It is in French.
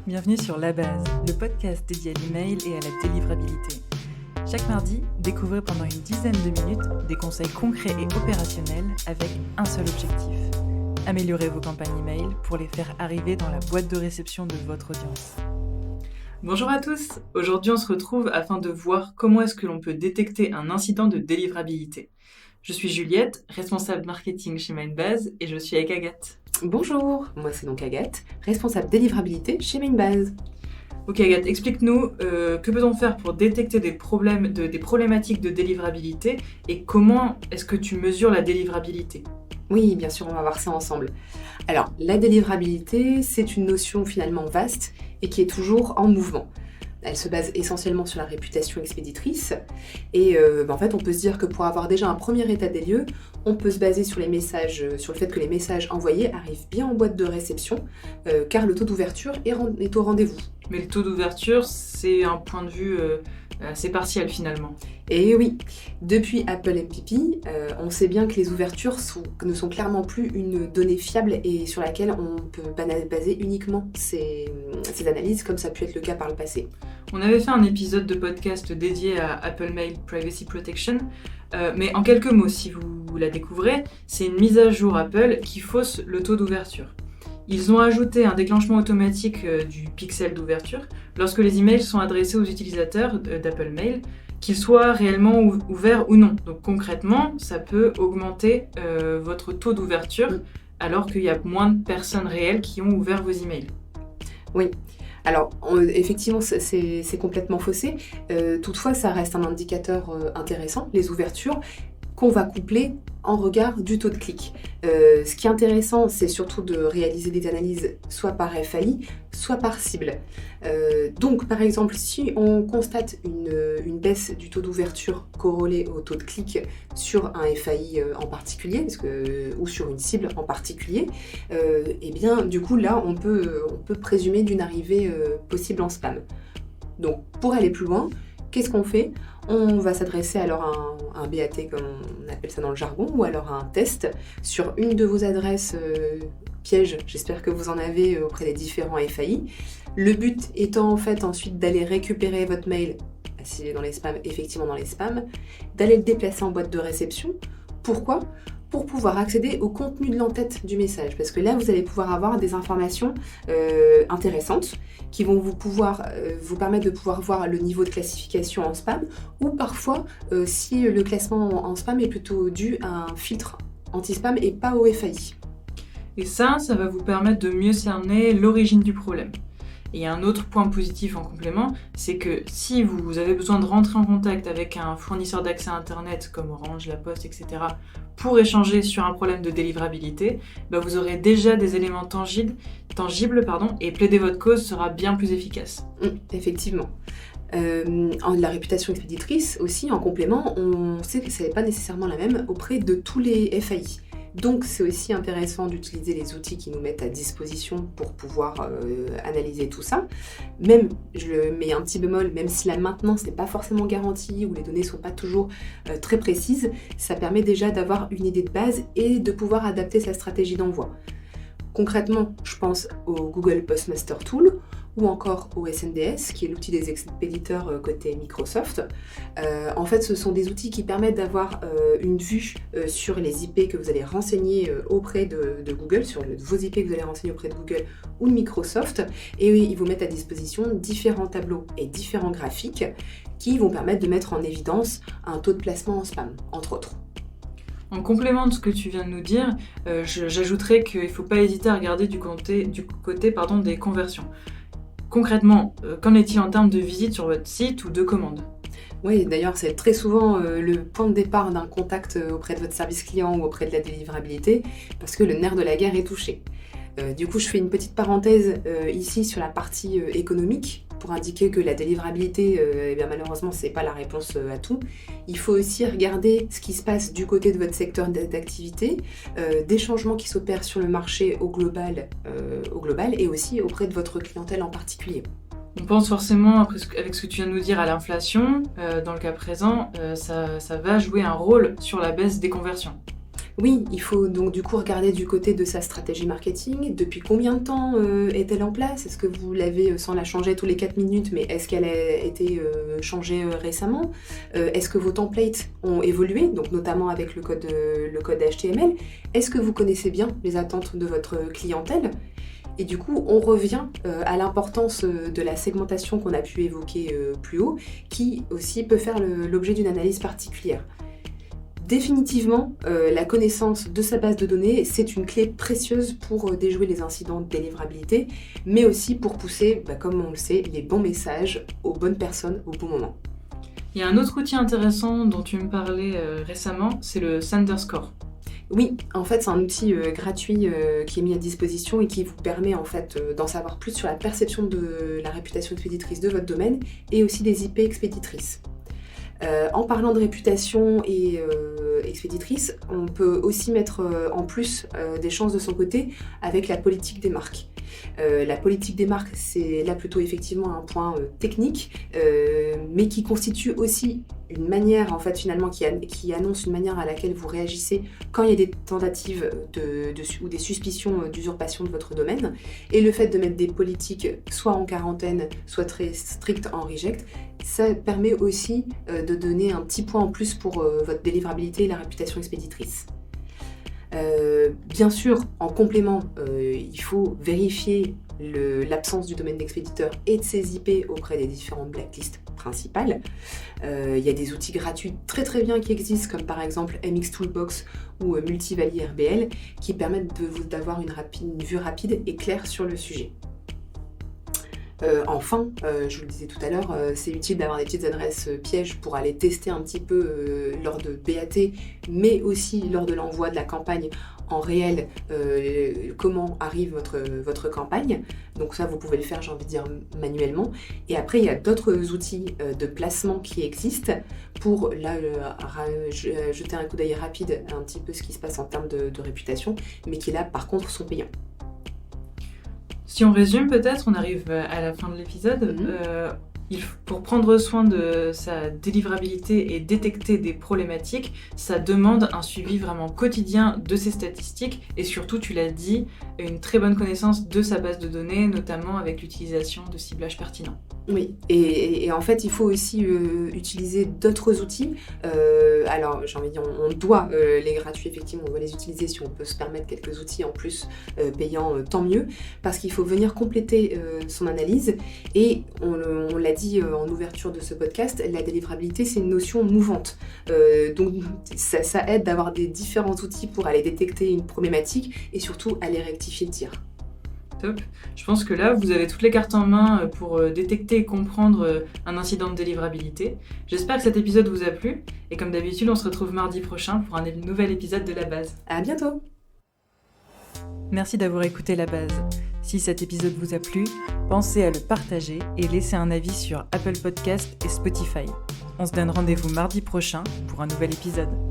Bienvenue sur La Base, le podcast dédié à l'email et à la délivrabilité. Chaque mardi, découvrez pendant une dizaine de minutes des conseils concrets et opérationnels avec un seul objectif. Améliorer vos campagnes email pour les faire arriver dans la boîte de réception de votre audience. Bonjour à tous, aujourd'hui on se retrouve afin de voir comment est-ce que l'on peut détecter un incident de délivrabilité. Je suis Juliette, responsable marketing chez Mindbase et je suis avec Agathe. Bonjour, moi c'est donc Agathe, responsable délivrabilité chez Mindbase. Ok Agathe, explique-nous que peut-on faire pour détecter des problématiques de délivrabilité et comment est-ce que tu mesures la délivrabilité ? Oui, bien sûr, on va voir ça ensemble. Alors, la délivrabilité, c'est une notion finalement vaste et qui est toujours en mouvement. Elle se base essentiellement sur la réputation expéditrice et en fait on peut se dire que pour avoir déjà un premier état des lieux, on peut se baser sur les messages, sur le fait que les messages envoyés arrivent bien en boîte de réception car le taux d'ouverture est au rendez-vous. Mais le taux d'ouverture, c'est un point de vue assez partiel finalement. Et oui, depuis Apple MPP, on sait bien que les ouvertures ne sont clairement plus une donnée fiable et sur laquelle on peut baser uniquement ces analyses comme ça a pu être le cas par le passé. On avait fait un épisode de podcast dédié à Apple Mail Privacy Protection, mais en quelques mots, si vous la découvrez, c'est une mise à jour Apple qui fausse le taux d'ouverture. Ils ont ajouté un déclenchement automatique du pixel d'ouverture lorsque les emails sont adressés aux utilisateurs d'Apple Mail, qu'ils soient réellement ouverts ou non. Donc concrètement, ça peut augmenter votre taux d'ouverture alors qu'il y a moins de personnes réelles qui ont ouvert vos emails. Oui. Alors, effectivement, c'est complètement faussé. Toutefois, ça reste un indicateur intéressant, les ouvertures, qu'on va coupler en regard du taux de clic. Ce qui est intéressant, c'est surtout de réaliser des analyses soit par FAI, soit par cible. Donc, par exemple, si on constate une baisse du taux d'ouverture corrélée au taux de clic sur un FAI en particulier, ou sur une cible en particulier, et bien, du coup, là, on peut présumer d'une arrivée possible en spam. Donc, pour aller plus loin, qu'est-ce qu'on fait ? On va s'adresser alors à un BAT, comme on appelle ça dans le jargon, ou alors à un test sur une de vos adresses pièges, j'espère que vous en avez auprès des différents FAI. Le but étant en fait ensuite d'aller récupérer votre mail, s'il est dans les spams, effectivement dans les spams, d'aller le déplacer en boîte de réception. Pourquoi ? Pour pouvoir accéder au contenu de l'entête du message. Parce que là, vous allez pouvoir avoir des informations intéressantes qui vont vous permettre de pouvoir voir le niveau de classification en spam ou parfois si le classement en spam est plutôt dû à un filtre anti-spam et pas au FAI. Et ça va vous permettre de mieux cerner l'origine du problème. Et un autre point positif en complément, c'est que si vous avez besoin de rentrer en contact avec un fournisseur d'accès à Internet comme Orange, La Poste, etc. pour échanger sur un problème de délivrabilité, vous aurez déjà des éléments tangibles et plaider votre cause sera bien plus efficace. Effectivement. La réputation expéditrice aussi, en complément, on sait que ce n'est pas nécessairement la même auprès de tous les FAI. Donc c'est aussi intéressant d'utiliser les outils qui nous mettent à disposition pour pouvoir analyser tout ça. Même, je le mets un petit bémol, même si la maintenance n'est pas forcément garantie ou les données ne sont pas toujours très précises, ça permet déjà d'avoir une idée de base et de pouvoir adapter sa stratégie d'envoi. Concrètement, je pense au Google Postmaster Tool ou encore au SNDS, qui est l'outil des expéditeurs côté Microsoft. En fait, ce sont des outils qui permettent d'avoir une vue sur les IP que vous allez renseigner auprès de Google, sur vos IP que vous allez renseigner auprès de Google ou de Microsoft. Et oui, ils vous mettent à disposition différents tableaux et différents graphiques qui vont permettre de mettre en évidence un taux de placement en spam, entre autres. En complément de ce que tu viens de nous dire, j'ajouterais qu'il ne faut pas hésiter à regarder du côté des conversions. Concrètement, qu'en est-il en termes de visites sur votre site ou de commandes ? Oui, d'ailleurs, c'est très souvent le point de départ d'un contact auprès de votre service client ou auprès de la délivrabilité, parce que le nerf de la guerre est touché. Du coup, je fais une petite parenthèse ici sur la partie économique, pour indiquer que la délivrabilité, malheureusement, c'est pas la réponse à tout. Il faut aussi regarder ce qui se passe du côté de votre secteur d'activité, des changements qui s'opèrent sur le marché au global et aussi auprès de votre clientèle en particulier. On pense forcément, avec ce que tu viens de nous dire, à l'inflation. Dans le cas présent, ça va jouer un rôle sur la baisse des conversions. Oui, il faut donc du coup regarder du côté de sa stratégie marketing. Depuis combien de temps est-elle en place? Est-ce que vous l'avez sans la changer tous les 4 minutes, mais est-ce qu'elle a été changée récemment? Est-ce que vos templates ont évolué, donc notamment avec le code HTML? Est-ce que vous connaissez bien les attentes de votre clientèle? Et du coup, on revient à l'importance de la segmentation qu'on a pu évoquer plus haut, qui aussi peut faire l'objet d'une analyse particulière. Définitivement, la connaissance de sa base de données, c'est une clé précieuse pour déjouer les incidents de délivrabilité, mais aussi pour pousser, comme on le sait, les bons messages aux bonnes personnes au bon moment. Il y a un autre outil intéressant dont tu me parlais récemment, c'est le Senderscore. Oui, en fait, c'est un outil gratuit qui est mis à disposition et qui vous permet en fait d'en savoir plus sur la perception de la réputation expéditrice de votre domaine et aussi des IP expéditrices. En parlant de réputation et expéditrice, on peut aussi mettre en plus des chances de son côté avec la politique des marques. La politique des marques, c'est là plutôt effectivement un point technique, mais qui constitue aussi une manière, en fait, finalement, qui annonce une manière à laquelle vous réagissez quand il y a des tentatives ou des suspicions d'usurpation de votre domaine. Et le fait de mettre des politiques soit en quarantaine, soit très strictes en reject, ça permet aussi de donner un petit point en plus pour votre délivrabilité et la réputation expéditrice. Bien sûr, en complément, il faut vérifier l'absence du domaine d'expéditeur et de ses IP auprès des différentes blacklists principales. Il y a des outils gratuits très très bien qui existent, comme par exemple MX Toolbox ou Multivali RBL, qui permettent d'avoir une vue rapide et claire sur le sujet. Enfin, je vous le disais tout à l'heure, c'est utile d'avoir des petites adresses pièges pour aller tester un petit peu lors de BAT, mais aussi lors de l'envoi de la campagne en réel, comment arrive votre campagne. Donc ça, vous pouvez le faire, j'ai envie de dire, manuellement. Et après, il y a d'autres outils de placement qui existent pour jeter un coup d'œil rapide à un petit peu ce qui se passe en termes de réputation, mais qui là, par contre, sont payants. Si on résume peut-être, on arrive à la fin de l'épisode. Pour prendre soin de sa délivrabilité et détecter des problématiques, ça demande un suivi vraiment quotidien de ses statistiques et surtout, tu l'as dit, une très bonne connaissance de sa base de données, notamment avec l'utilisation de ciblage pertinent. Oui, et en fait, il faut aussi utiliser d'autres outils. Alors, j'ai envie de dire, on doit les gratuits, effectivement, on doit les utiliser. Si on peut se permettre quelques outils en plus payants, tant mieux, parce qu'il faut venir compléter son analyse. Et on l'a dit en ouverture de ce podcast, la délivrabilité, c'est une notion mouvante. Donc, ça aide d'avoir des différents outils pour aller détecter une problématique et surtout aller rectifier le tir. Top. Je pense que là, vous avez toutes les cartes en main pour détecter et comprendre un incident de délivrabilité. J'espère que cet épisode vous a plu. Et comme d'habitude, on se retrouve mardi prochain pour un nouvel épisode de La Base. À bientôt. Merci d'avoir écouté La Base. Si cet épisode vous a plu, pensez à le partager et laisser un avis sur Apple Podcast et Spotify. On se donne rendez-vous mardi prochain pour un nouvel épisode.